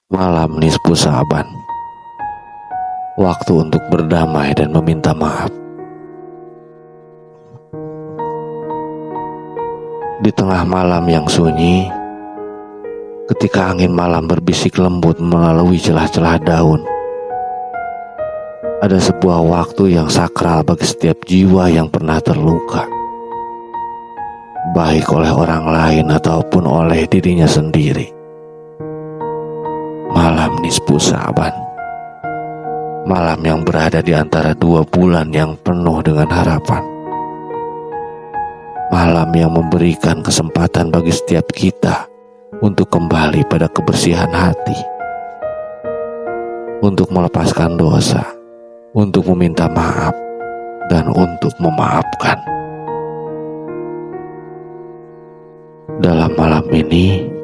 Malam nisfu Sa'ban, waktu untuk berdamai dan meminta maaf. Di tengah malam yang sunyi, ketika angin malam berbisik lembut melalui celah-celah daun, ada sebuah waktu yang sakral bagi setiap jiwa yang pernah terluka, baik oleh orang lain ataupun oleh dirinya sendiri. Malam nisfu Sa'ban, malam yang berada di antara 2 bulan yang penuh dengan harapan. Malam yang memberikan kesempatan bagi setiap kita untuk kembali pada kebersihan hati, untuk melepaskan dosa, untuk meminta maaf, dan untuk memaafkan. Dalam malam ini,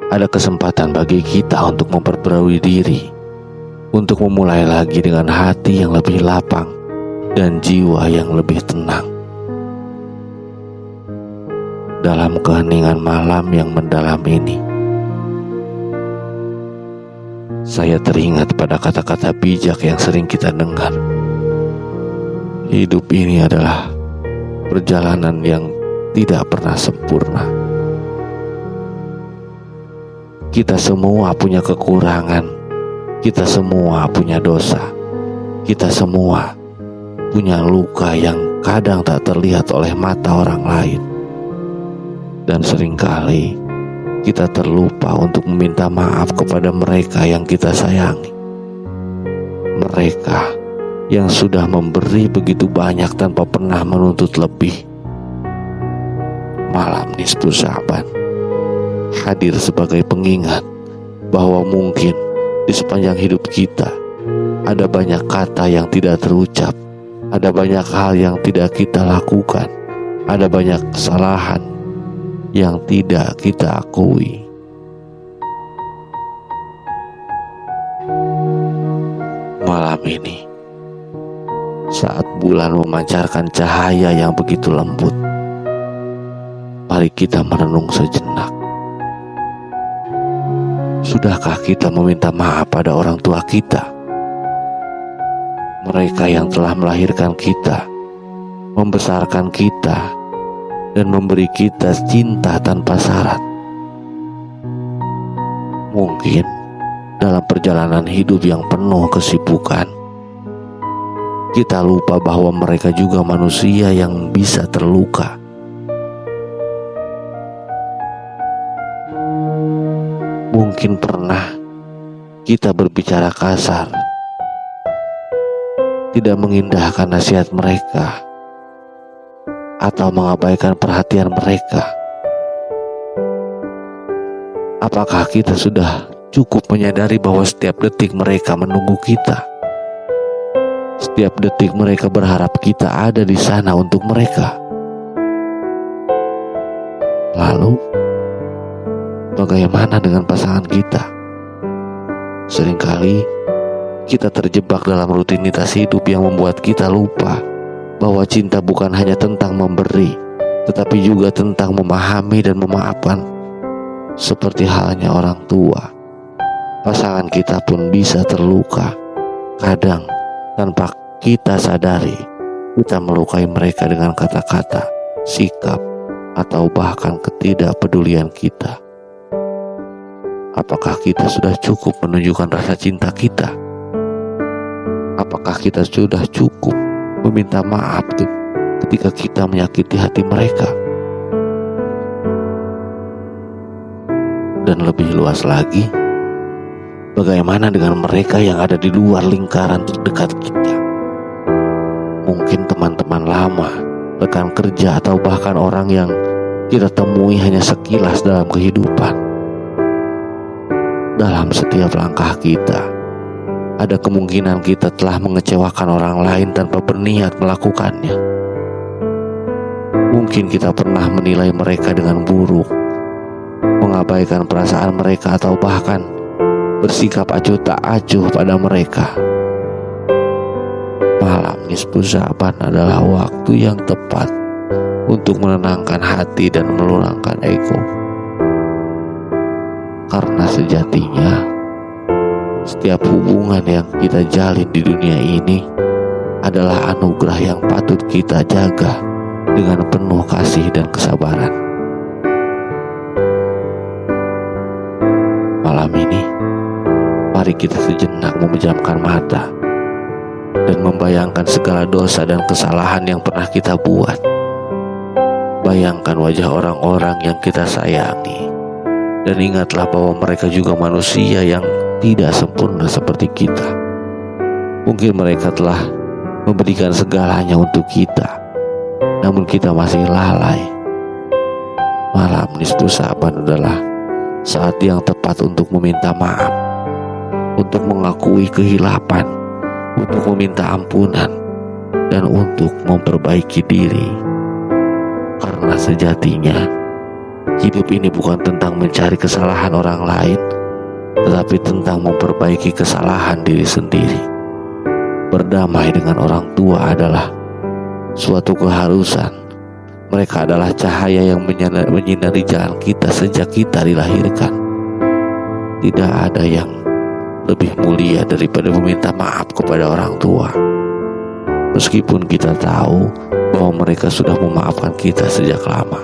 ada kesempatan bagi kita untuk memperbarui diri, untuk memulai lagi dengan hati yang lebih lapang dan jiwa yang lebih tenang. Dalam keheningan malam yang mendalam ini, saya teringat pada kata-kata bijak yang sering kita dengar. Hidup ini adalah perjalanan yang tidak pernah sempurna. Kita semua punya kekurangan, kita semua punya dosa, kita semua punya luka yang kadang tak terlihat oleh mata orang lain. Dan seringkali kita terlupa untuk meminta maaf kepada mereka yang kita sayangi. Mereka yang sudah memberi begitu banyak tanpa pernah menuntut lebih. Malam nisfu Sa'ban hadir sebagai pengingat bahwa mungkin di sepanjang hidup kita ada banyak kata yang tidak terucap, ada banyak hal yang tidak kita lakukan, ada banyak kesalahan yang tidak kita akui. Malam ini, saat bulan memancarkan cahaya yang begitu lembut, mari kita merenung sejenak. Sudahkah kita meminta maaf pada orang tua kita? Mereka yang telah melahirkan kita, membesarkan kita, dan memberi kita cinta tanpa syarat. Mungkin dalam perjalanan hidup yang penuh kesibukan, kita lupa bahwa mereka juga manusia yang bisa terluka. Mungkin pernah kita berbicara kasar, tidak mengindahkan nasihat mereka, atau mengabaikan perhatian mereka. Apakah kita sudah cukup menyadari bahwa setiap detik mereka menunggu kita? Setiap detik mereka berharap kita ada di sana untuk mereka. Lalu, bagaimana dengan pasangan kita? Seringkali kita terjebak dalam rutinitas hidup yang membuat kita lupa bahwa cinta bukan hanya tentang memberi, tetapi juga tentang memahami dan memaafkan. Seperti halnya orang tua, pasangan kita pun bisa terluka. Kadang tanpa kita sadari, kita melukai mereka dengan kata-kata, sikap, atau bahkan ketidakpedulian kita. Apakah kita sudah cukup menunjukkan rasa cinta kita? Apakah kita sudah cukup meminta maaf ketika kita menyakiti hati mereka? Dan lebih luas lagi, bagaimana dengan mereka yang ada di luar lingkaran terdekat kita? Mungkin teman-teman lama, rekan kerja, atau bahkan orang yang kita temui hanya sekilas dalam kehidupan. Dalam setiap langkah kita, ada kemungkinan kita telah mengecewakan orang lain tanpa berniat melakukannya. Mungkin kita pernah menilai mereka dengan buruk, mengabaikan perasaan mereka, atau bahkan bersikap acuh tak acuh pada mereka. Malam nisfu Sa'ban adalah waktu yang tepat untuk menenangkan hati dan melurangkan ego. Karena sejatinya Setiap hubungan yang kita jalin di dunia ini adalah anugerah yang patut kita jaga dengan penuh kasih dan kesabaran. Malam ini, mari kita sejenak memejamkan mata dan membayangkan segala dosa dan kesalahan yang pernah kita buat. Bayangkan wajah orang-orang yang kita sayangi, dan ingatlah bahwa mereka juga manusia yang tidak sempurna seperti kita. Mungkin mereka telah memberikan segalanya untuk kita, namun kita masih lalai. Malam nisfu Sa'ban adalah saat yang tepat untuk meminta maaf, untuk mengakui kehilapan, untuk meminta ampunan, dan untuk memperbaiki diri. Karena sejatinya hidup ini bukan tentang mencari kesalahan orang lain, tetapi tentang memperbaiki kesalahan diri sendiri. Berdamai dengan orang tua adalah suatu keharusan. Mereka adalah cahaya yang menyinari jalan kita sejak kita dilahirkan. Tidak ada yang lebih mulia daripada meminta maaf kepada orang tua. Meskipun kita tahu bahwa mereka sudah memaafkan kita sejak lama.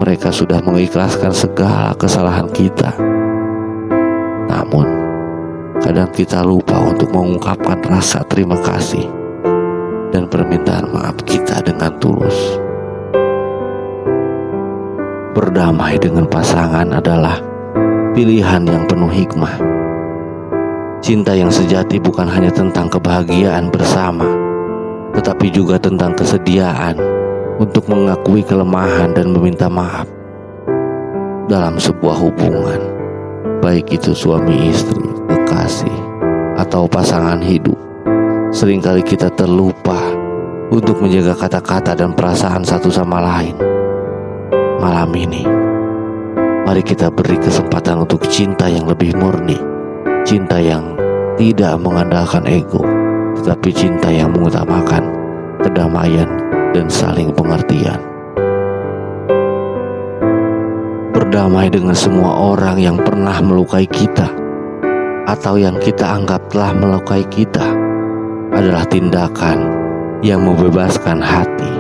Mereka sudah mengikhlaskan segala kesalahan kita. Namun, kadang kita lupa untuk mengungkapkan rasa terima kasih dan permintaan maaf kita dengan tulus. Berdamai dengan pasangan adalah pilihan yang penuh hikmah. Cinta yang sejati bukan hanya tentang kebahagiaan bersama, tetapi juga tentang kesediaan untuk mengakui kelemahan dan meminta maaf. Dalam sebuah hubungan, baik itu suami istri, kekasih, atau pasangan hidup, seringkali kita terlupa untuk menjaga kata-kata dan perasaan satu sama lain. Malam ini, mari kita beri kesempatan untuk cinta yang lebih murni, cinta yang tidak mengandalkan ego, tetapi cinta yang mengutamakan kedamaian dan saling pengertian. Berdamai dengan semua orang yang pernah melukai kita atau yang kita anggap telah melukai kita adalah tindakan yang membebaskan hati.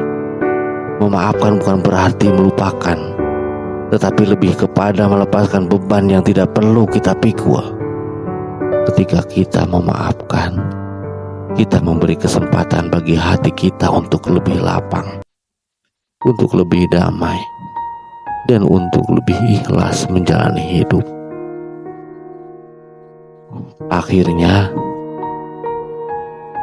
Memaafkan bukan berarti melupakan, tetapi lebih kepada melepaskan beban yang tidak perlu kita pikul. Ketika kita memaafkan, kita memberi kesempatan bagi hati kita untuk lebih lapang, untuk lebih damai, dan untuk lebih ikhlas menjalani hidup. Akhirnya,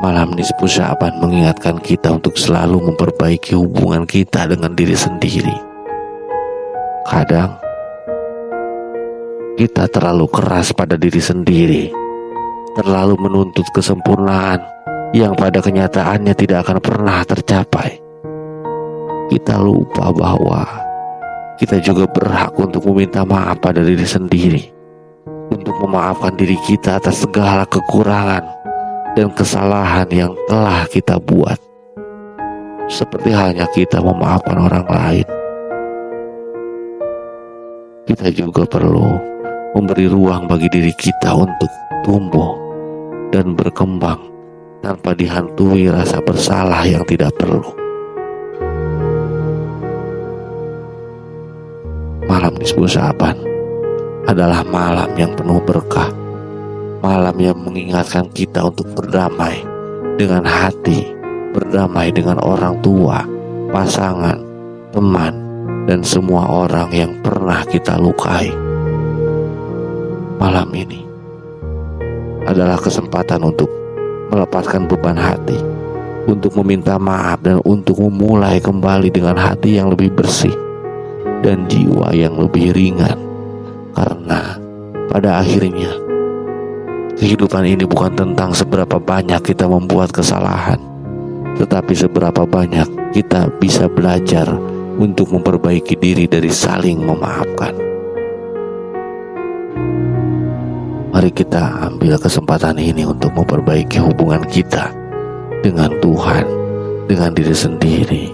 malam nisfu Sa'ban mengingatkan kita untuk selalu memperbaiki hubungan kita dengan diri sendiri. Kadang, kita terlalu keras pada diri sendiri, terlalu menuntut kesempurnaan yang pada kenyataannya tidak akan pernah tercapai. Kita lupa bahwa kita juga berhak untuk meminta maaf pada diri sendiri, untuk memaafkan diri kita atas segala kekurangan dan kesalahan yang telah kita buat. Seperti halnya kita memaafkan orang lain, kita juga perlu memberi ruang bagi diri kita untuk tumbuh dan berkembang tanpa dihantui rasa bersalah yang tidak perlu. Malam nisfu Sa'ban adalah malam yang penuh berkah, malam yang mengingatkan kita untuk berdamai dengan hati, berdamai dengan orang tua, pasangan, teman, dan semua orang yang pernah kita lukai. Malam ini adalah kesempatan untuk melepaskan beban hati, untuk meminta maaf, dan untuk memulai kembali dengan hati yang lebih bersih dan jiwa yang lebih ringan. Karena pada akhirnya kehidupan ini bukan tentang seberapa banyak kita membuat kesalahan, tetapi seberapa banyak kita bisa belajar untuk memperbaiki diri dari saling memaafkan. Mari kita ambil kesempatan ini untuk memperbaiki hubungan kita dengan Tuhan, dengan diri sendiri,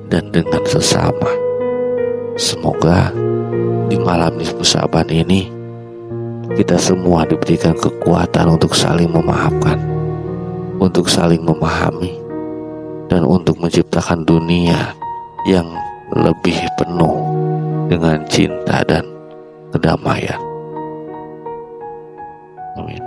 dan dengan sesama. Semoga di malam nisfu Sa'ban ini kita semua diberikan kekuatan untuk saling memaafkan, untuk saling memahami, dan untuk menciptakan dunia yang lebih penuh dengan cinta dan kedamaian. Amin.